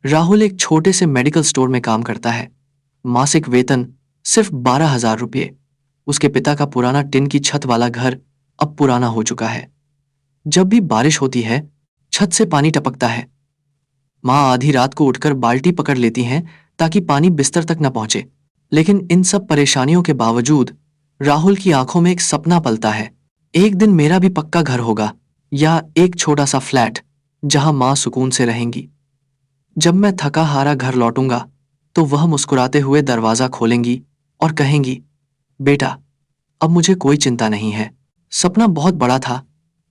राहुल एक छोटे से मेडिकल स्टोर में काम करता है। मासिक वेतन सिर्फ 12,000 रुपये। उसके पिता का पुराना टिन की छत वाला घर अब पुराना हो चुका है। जब भी बारिश होती है, छत से पानी टपकता है। माँ आधी रात को उठकर बाल्टी पकड़ लेती हैं ताकि पानी बिस्तर तक न पहुंचे। लेकिन इन सब परेशानियों के बावजूद राहुल की आंखों में एक सपना पलता है। एक दिन मेरा भी पक्का घर होगा, या एक छोटा सा फ्लैट जहां माँ सुकून से रहेंगी। जब मैं थका हारा घर लौटूंगा तो वह मुस्कुराते हुए दरवाजा खोलेंगी और कहेंगी, बेटा, अब मुझे कोई चिंता नहीं है। सपना बहुत बड़ा था,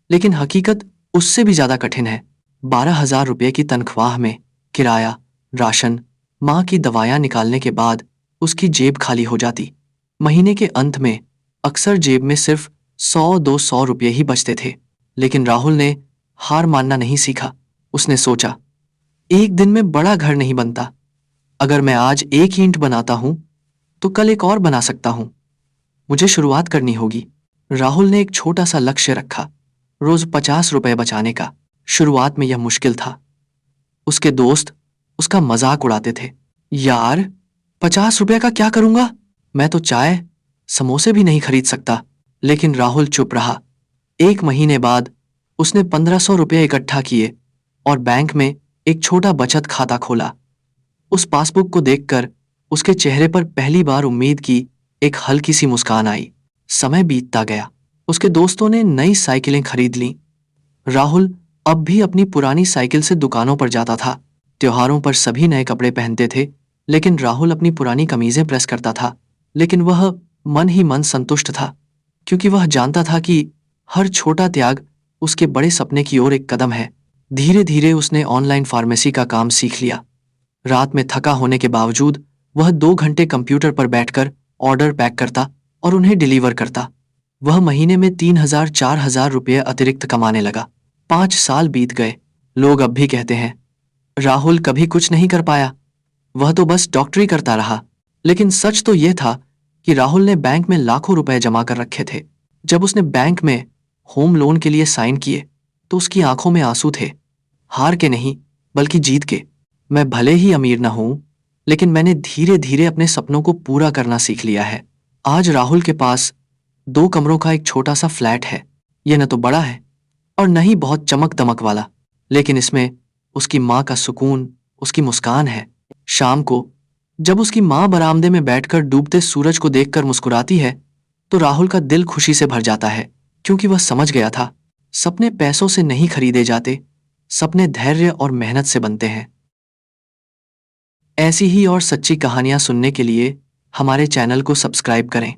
लेकिन हकीकत उससे भी ज्यादा कठिन है। 12,000 रुपये की तनख्वाह में किराया, राशन, माँ की दवाइयाँ निकालने के बाद उसकी जेब खाली हो जाती। महीने के अंत में अक्सर जेब में सिर्फ 100-200 रुपये ही बचते थे। लेकिन राहुल ने हार मानना नहीं सीखा। उसने सोचा, एक दिन में बड़ा घर नहीं बनता। अगर मैं आज एक ईंट बनाता हूं तो कल एक और बना सकता हूं। मुझे शुरुआत करनी होगी। राहुल ने एक छोटा सा लक्ष्य रखा, रोज 50 रुपए बचाने का। शुरुआत में यह मुश्किल था। उसके दोस्त उसका मजाक उड़ाते थे, यार, 50 रुपए का क्या करूंगा? मैं तो चाय समोसे भी नहीं खरीद सकता। लेकिन राहुल चुप रहा। एक महीने बाद उसने 1,500 रुपये इकट्ठा किए और बैंक में एक छोटा बचत खाता खोला। उस पासबुक को देखकर उसके चेहरे पर पहली बार उम्मीद की एक हल्की सी मुस्कान आई। समय बीतता गया। उसके दोस्तों ने नई साइकिलें खरीद लीं। राहुल अब भी अपनी पुरानी साइकिल से दुकानों पर जाता था। त्योहारों पर सभी नए कपड़े पहनते थे, लेकिन राहुल अपनी पुरानी कमीजें प्रेस करता था। लेकिन वह मन ही मन संतुष्ट था, क्योंकि वह जानता था कि हर छोटा त्याग उसके बड़े सपने की ओर एक कदम है। धीरे धीरे उसने ऑनलाइन फार्मेसी का काम सीख लिया। रात में थका होने के बावजूद वह 2 घंटे कंप्यूटर पर बैठकर ऑर्डर पैक करता और उन्हें डिलीवर करता। वह महीने में 3,000-4,000 रुपये अतिरिक्त कमाने लगा। 5 साल बीत गए। लोग अब भी कहते हैं, राहुल कभी कुछ नहीं कर पाया, वह तो बस डॉक्टरी करता रहा। लेकिन सच तो यह था कि राहुल ने बैंक में लाखों रुपए जमा कर रखे थे। जब उसने बैंक में होम लोन के लिए साइन किए तो उसकी आंखों में आंसू थे। हार के नहीं, बल्कि जीत के। मैं भले ही अमीर न हूं, लेकिन मैंने धीरे धीरे अपने सपनों को पूरा करना सीख लिया है। आज राहुल के पास 2 कमरों का एक छोटा सा फ्लैट है। यह न तो बड़ा है और न ही बहुत चमक दमक वाला, लेकिन इसमें उसकी माँ का सुकून, उसकी मुस्कान है। शाम को जब उसकी माँ बरामदे में बैठकर डूबते सूरज को देखकर मुस्कुराती है तो राहुल का दिल खुशी से भर जाता है, क्योंकि वह समझ गया था, सपने पैसों से नहीं खरीदे जाते, सपने धैर्य और मेहनत से बनते हैं। ऐसी ही और सच्ची कहानियां सुनने के लिए हमारे चैनल को सब्सक्राइब करें।